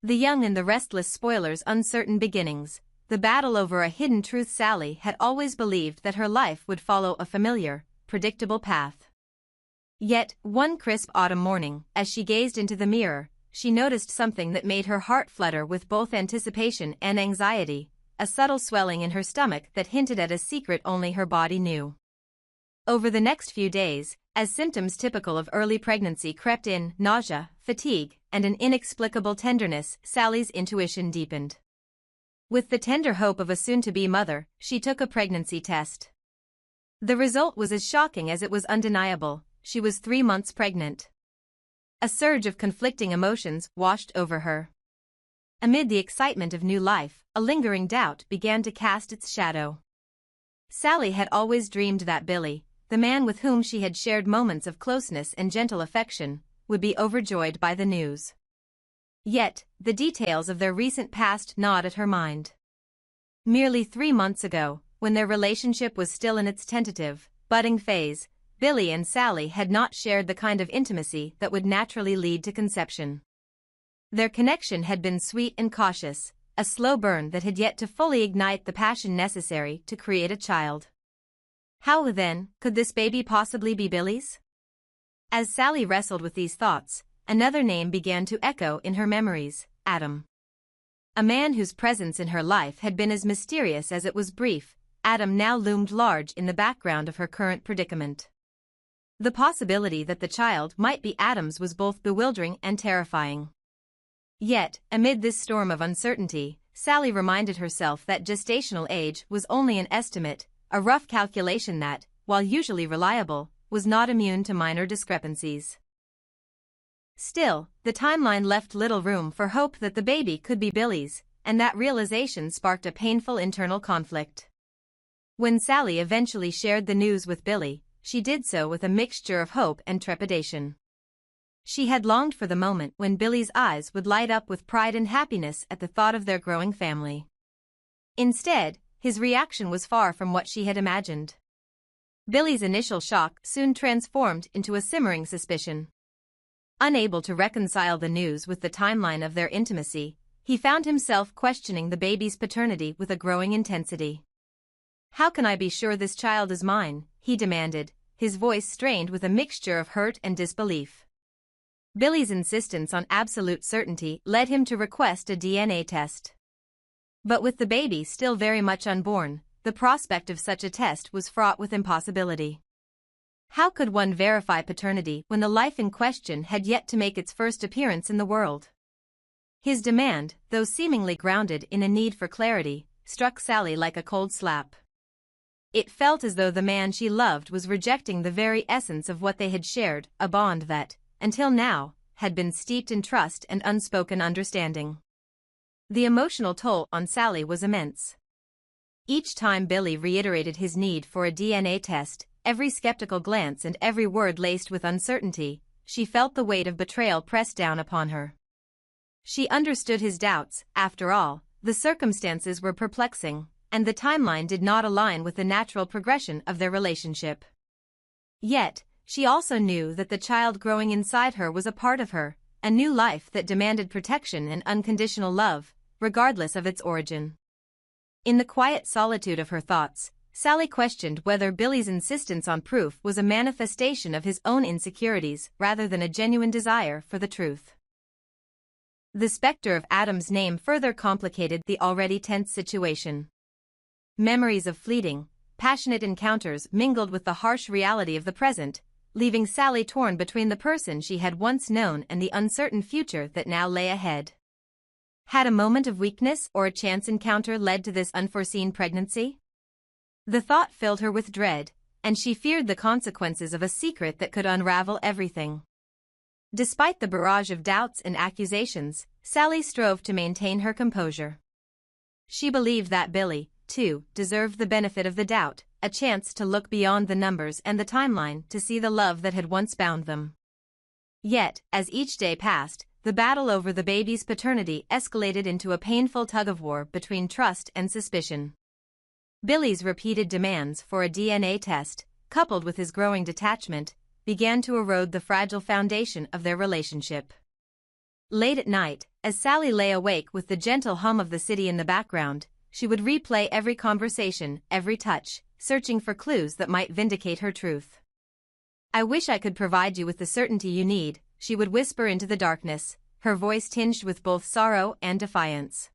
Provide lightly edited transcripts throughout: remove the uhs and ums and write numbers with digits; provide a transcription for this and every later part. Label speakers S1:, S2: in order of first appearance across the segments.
S1: The young and the restless spoilers' uncertain beginnings, the battle over a hidden truth. Sally had always believed that her life would follow a familiar, predictable path. Yet, one crisp autumn morning, as she gazed into the mirror, she noticed something that made her heart flutter with both anticipation and anxiety, a subtle swelling in her stomach that hinted at a secret only her body knew. Over the next few days, as symptoms typical of early pregnancy crept in, nausea, fatigue, and an inexplicable tenderness, Sally's intuition deepened. With the tender hope of a soon-to-be mother, she took a pregnancy test. The result was as shocking as it was undeniable: she was 3 months pregnant. A surge of conflicting emotions washed over her. Amid the excitement of new life, a lingering doubt began to cast its shadow. Sally had always dreamed that Billy, the man with whom she had shared moments of closeness and gentle affection, would be overjoyed by the news. Yet, the details of their recent past gnawed at her mind. Merely 3 months ago, when their relationship was still in its tentative, budding phase, Billy and Sally had not shared the kind of intimacy that would naturally lead to conception. Their connection had been sweet and cautious, a slow burn that had yet to fully ignite the passion necessary to create a child. How, then, could this baby possibly be Billy's? As Sally wrestled with these thoughts, another name began to echo in her memories: Adam. A man whose presence in her life had been as mysterious as it was brief, Adam now loomed large in the background of her current predicament. The possibility that the child might be Adam's was both bewildering and terrifying. Yet, amid this storm of uncertainty, Sally reminded herself that gestational age was only an estimate, a rough calculation that, while usually reliable, was not immune to minor discrepancies. Still, the timeline left little room for hope that the baby could be Billy's, and that realization sparked a painful internal conflict. When Sally eventually shared the news with Billy, she did so with a mixture of hope and trepidation. She had longed for the moment when Billy's eyes would light up with pride and happiness at the thought of their growing family. Instead, his reaction was far from what she had imagined. Billy's initial shock soon transformed into a simmering suspicion. Unable to reconcile the news with the timeline of their intimacy, he found himself questioning the baby's paternity with a growing intensity. "How can I be sure this child is mine?" he demanded, his voice strained with a mixture of hurt and disbelief. Billy's insistence on absolute certainty led him to request a DNA test. But with the baby still very much unborn, the prospect of such a test was fraught with impossibility. How could one verify paternity when the life in question had yet to make its first appearance in the world? His demand, though seemingly grounded in a need for clarity, struck Sally like a cold slap. It felt as though the man she loved was rejecting the very essence of what they had shared, a bond that, until now, had been steeped in trust and unspoken understanding. The emotional toll on Sally was immense. Each time Billy reiterated his need for a DNA test, every skeptical glance and every word laced with uncertainty, she felt the weight of betrayal press down upon her. She understood his doubts. After all, the circumstances were perplexing, and the timeline did not align with the natural progression of their relationship. Yet, she also knew that the child growing inside her was a part of her, a new life that demanded protection and unconditional love, regardless of its origin. In the quiet solitude of her thoughts, Sally questioned whether Billy's insistence on proof was a manifestation of his own insecurities rather than a genuine desire for the truth. The specter of Adam's name further complicated the already tense situation. Memories of fleeting, passionate encounters mingled with the harsh reality of the present, leaving Sally torn between the person she had once known and the uncertain future that now lay ahead. Had a moment of weakness or a chance encounter led to this unforeseen pregnancy? The thought filled her with dread, and she feared the consequences of a secret that could unravel everything. Despite the barrage of doubts and accusations, Sally strove to maintain her composure. She believed that Billy, too, deserved the benefit of the doubt, a chance to look beyond the numbers and the timeline to see the love that had once bound them. Yet, as each day passed, the battle over the baby's paternity escalated into a painful tug-of-war between trust and suspicion. Billy's repeated demands for a DNA test, coupled with his growing detachment, began to erode the fragile foundation of their relationship. Late at night, as Sally lay awake with the gentle hum of the city in the background, she would replay every conversation, every touch, searching for clues that might vindicate her truth. "I wish I could provide you with the certainty you need," she would whisper into the darkness, her voice tinged with both sorrow and defiance.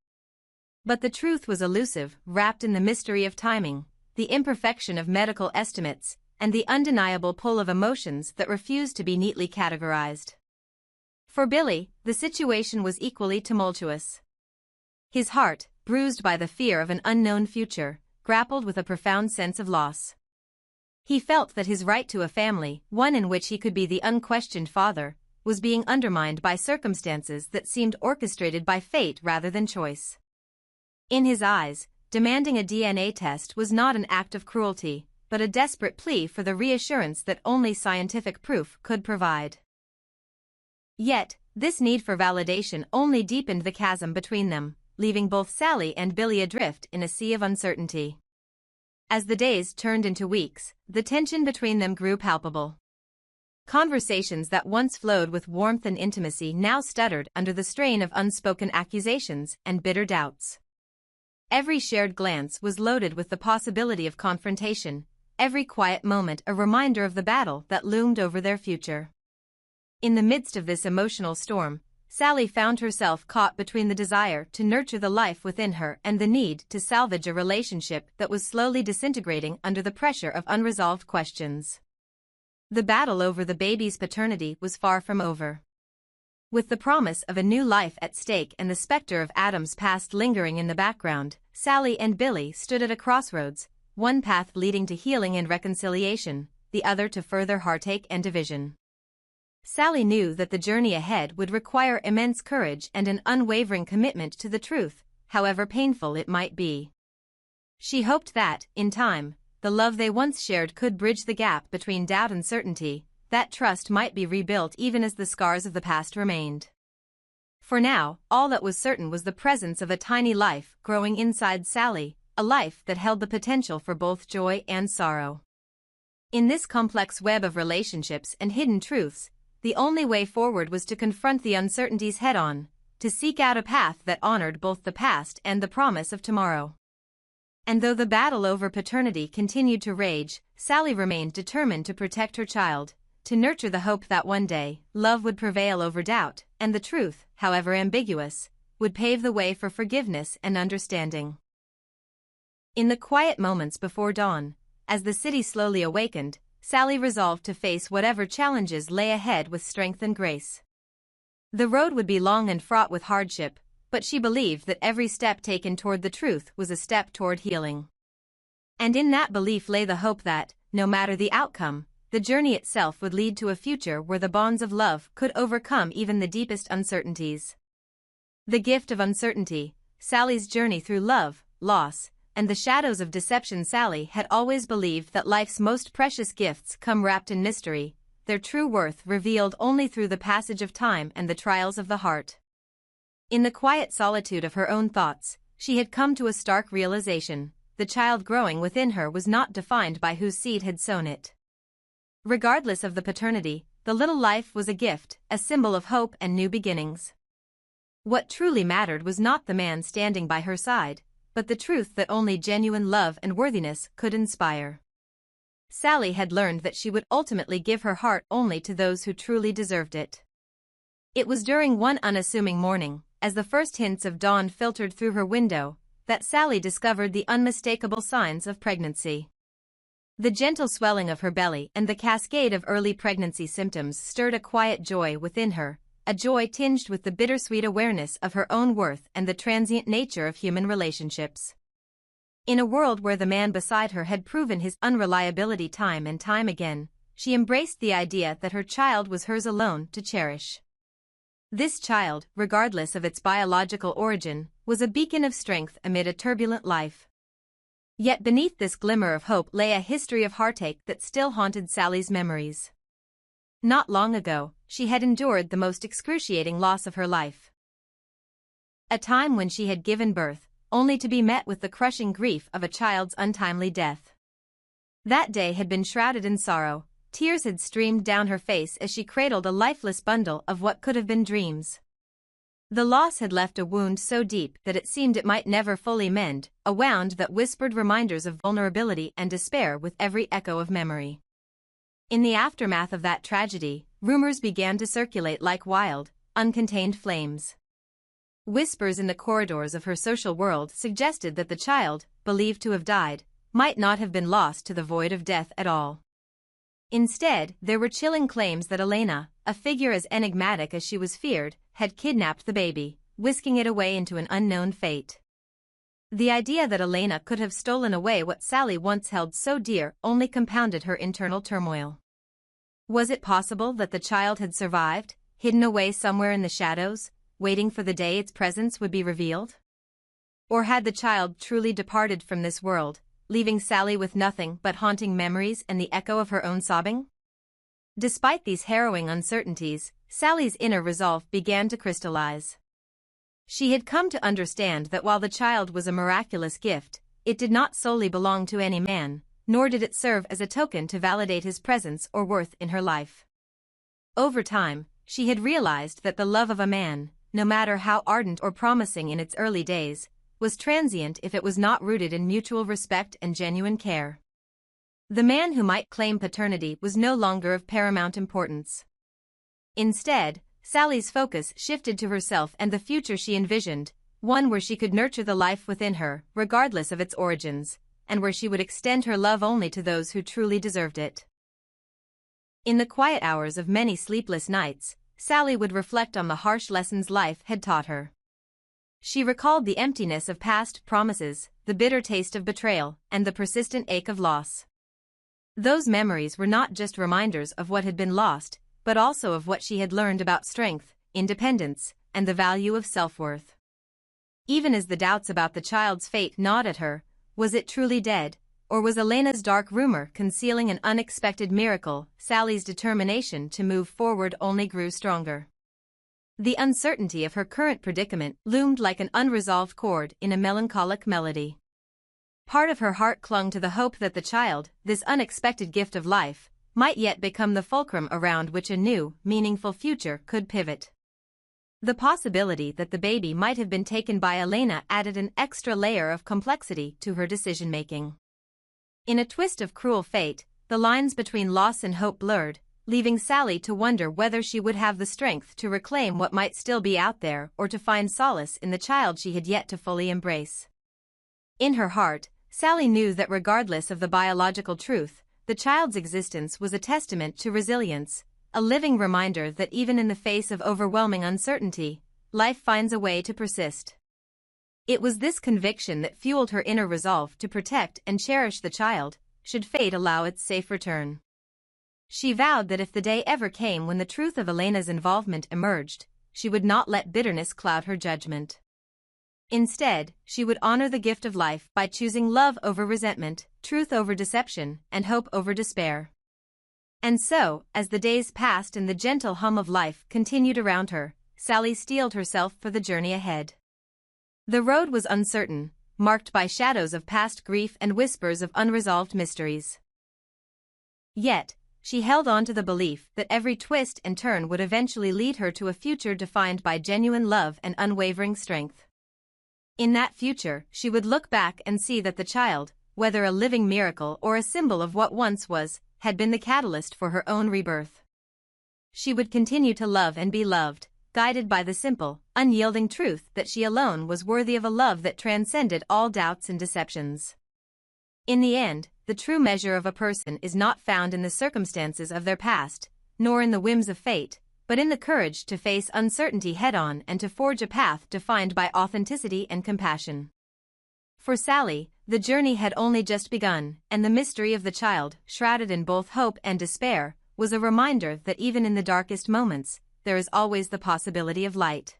S1: But the truth was elusive, wrapped in the mystery of timing, the imperfection of medical estimates, and the undeniable pull of emotions that refused to be neatly categorized. For Billy, the situation was equally tumultuous. His heart, bruised by the fear of an unknown future, grappled with a profound sense of loss. He felt that his right to a family, one in which he could be the unquestioned father, was being undermined by circumstances that seemed orchestrated by fate rather than choice. In his eyes, demanding a DNA test was not an act of cruelty, but a desperate plea for the reassurance that only scientific proof could provide. Yet, this need for validation only deepened the chasm between them, leaving both Sally and Billy adrift in a sea of uncertainty. As the days turned into weeks, the tension between them grew palpable. Conversations that once flowed with warmth and intimacy now stuttered under the strain of unspoken accusations and bitter doubts. Every shared glance was loaded with the possibility of confrontation, every quiet moment a reminder of the battle that loomed over their future. In the midst of this emotional storm, Sally found herself caught between the desire to nurture the life within her and the need to salvage a relationship that was slowly disintegrating under the pressure of unresolved questions. The battle over the baby's paternity was far from over. With the promise of a new life at stake and the specter of Adam's past lingering in the background, Sally and Billy stood at a crossroads, one path leading to healing and reconciliation, the other to further heartache and division. Sally knew that the journey ahead would require immense courage and an unwavering commitment to the truth, however painful it might be. She hoped that, in time, the love they once shared could bridge the gap between doubt and certainty, that trust might be rebuilt even as the scars of the past remained. For now, all that was certain was the presence of a tiny life growing inside Sally, a life that held the potential for both joy and sorrow. In this complex web of relationships and hidden truths, the only way forward was to confront the uncertainties head-on, to seek out a path that honored both the past and the promise of tomorrow. And though the battle over paternity continued to rage, Sally remained determined to protect her child, to nurture the hope that one day, love would prevail over doubt, and the truth, however ambiguous, would pave the way for forgiveness and understanding. In the quiet moments before dawn, as the city slowly awakened, Sally resolved to face whatever challenges lay ahead with strength and grace. The road would be long and fraught with hardship, but she believed that every step taken toward the truth was a step toward healing. And in that belief lay the hope that, no matter the outcome, the journey itself would lead to a future where the bonds of love could overcome even the deepest uncertainties. The gift of uncertainty, Sally's journey through love, loss, and the shadows of deception. Sally had always believed that life's most precious gifts come wrapped in mystery, their true worth revealed only through the passage of time and the trials of the heart. In the quiet solitude of her own thoughts, she had come to a stark realization: the child growing within her was not defined by whose seed had sown it. Regardless of the paternity, the little life was a gift, a symbol of hope and new beginnings. What truly mattered was not the man standing by her side, but the truth that only genuine love and worthiness could inspire. Sally had learned that she would ultimately give her heart only to those who truly deserved it. It was during one unassuming morning, as the first hints of dawn filtered through her window, that Sally discovered the unmistakable signs of pregnancy. The gentle swelling of her belly and the cascade of early pregnancy symptoms stirred a quiet joy within her, a joy tinged with the bittersweet awareness of her own worth and the transient nature of human relationships. In a world where the man beside her had proven his unreliability time and time again, she embraced the idea that her child was hers alone to cherish. This child, regardless of its biological origin, was a beacon of strength amid a turbulent life. Yet beneath this glimmer of hope lay a history of heartache that still haunted Sally's memories. Not long ago, she had endured the most excruciating loss of her life. A time when she had given birth, only to be met with the crushing grief of a child's untimely death. That day had been shrouded in sorrow, tears had streamed down her face as she cradled a lifeless bundle of what could have been dreams. The loss had left a wound so deep that it seemed it might never fully mend, a wound that whispered reminders of vulnerability and despair with every echo of memory. In the aftermath of that tragedy, rumors began to circulate like wild, uncontained flames. Whispers in the corridors of her social world suggested that the child, believed to have died, might not have been lost to the void of death at all. Instead, there were chilling claims that Elena, a figure as enigmatic as she was feared, had kidnapped the baby, whisking it away into an unknown fate. The idea that Elena could have stolen away what Sally once held so dear only compounded her internal turmoil. Was it possible that the child had survived, hidden away somewhere in the shadows, waiting for the day its presence would be revealed? Or had the child truly departed from this world, leaving Sally with nothing but haunting memories and the echo of her own sobbing? Despite these harrowing uncertainties, Sally's inner resolve began to crystallize. She had come to understand that while the child was a miraculous gift, it did not solely belong to any man, nor did it serve as a token to validate his presence or worth in her life. Over time, she had realized that the love of a man, no matter how ardent or promising in its early days, was transient if it was not rooted in mutual respect and genuine care. The man who might claim paternity was no longer of paramount importance. Instead, Sally's focus shifted to herself and the future she envisioned, one where she could nurture the life within her, regardless of its origins, and where she would extend her love only to those who truly deserved it. In the quiet hours of many sleepless nights, Sally would reflect on the harsh lessons life had taught her. She recalled the emptiness of past promises, the bitter taste of betrayal, and the persistent ache of loss. Those memories were not just reminders of what had been lost, but also of what she had learned about strength, independence, and the value of self-worth. Even as the doubts about the child's fate gnawed at her, was it truly dead, or was Elena's dark rumor concealing an unexpected miracle? Sally's determination to move forward only grew stronger. The uncertainty of her current predicament loomed like an unresolved chord in a melancholic melody. Part of her heart clung to the hope that the child, this unexpected gift of life, might yet become the fulcrum around which a new, meaningful future could pivot. The possibility that the baby might have been taken by Elena added an extra layer of complexity to her decision-making. In a twist of cruel fate, the lines between loss and hope blurred, leaving Sally to wonder whether she would have the strength to reclaim what might still be out there or to find solace in the child she had yet to fully embrace. In her heart, Sally knew that regardless of the biological truth, the child's existence was a testament to resilience, a living reminder that even in the face of overwhelming uncertainty, life finds a way to persist. It was this conviction that fueled her inner resolve to protect and cherish the child, should fate allow its safe return. She vowed that if the day ever came when the truth of Elena's involvement emerged, she would not let bitterness cloud her judgment. Instead, she would honor the gift of life by choosing love over resentment, truth over deception, and hope over despair. And so, as the days passed and the gentle hum of life continued around her, Sally steeled herself for the journey ahead. The road was uncertain, marked by shadows of past grief and whispers of unresolved mysteries. Yet, she held on to the belief that every twist and turn would eventually lead her to a future defined by genuine love and unwavering strength. In that future, she would look back and see that the child, whether a living miracle or a symbol of what once was, had been the catalyst for her own rebirth. She would continue to love and be loved, guided by the simple, unyielding truth that she alone was worthy of a love that transcended all doubts and deceptions. In the end, the true measure of a person is not found in the circumstances of their past, nor in the whims of fate, but in the courage to face uncertainty head-on and to forge a path defined by authenticity and compassion. For Sally, the journey had only just begun, and the mystery of the child, shrouded in both hope and despair, was a reminder that even in the darkest moments, there is always the possibility of light.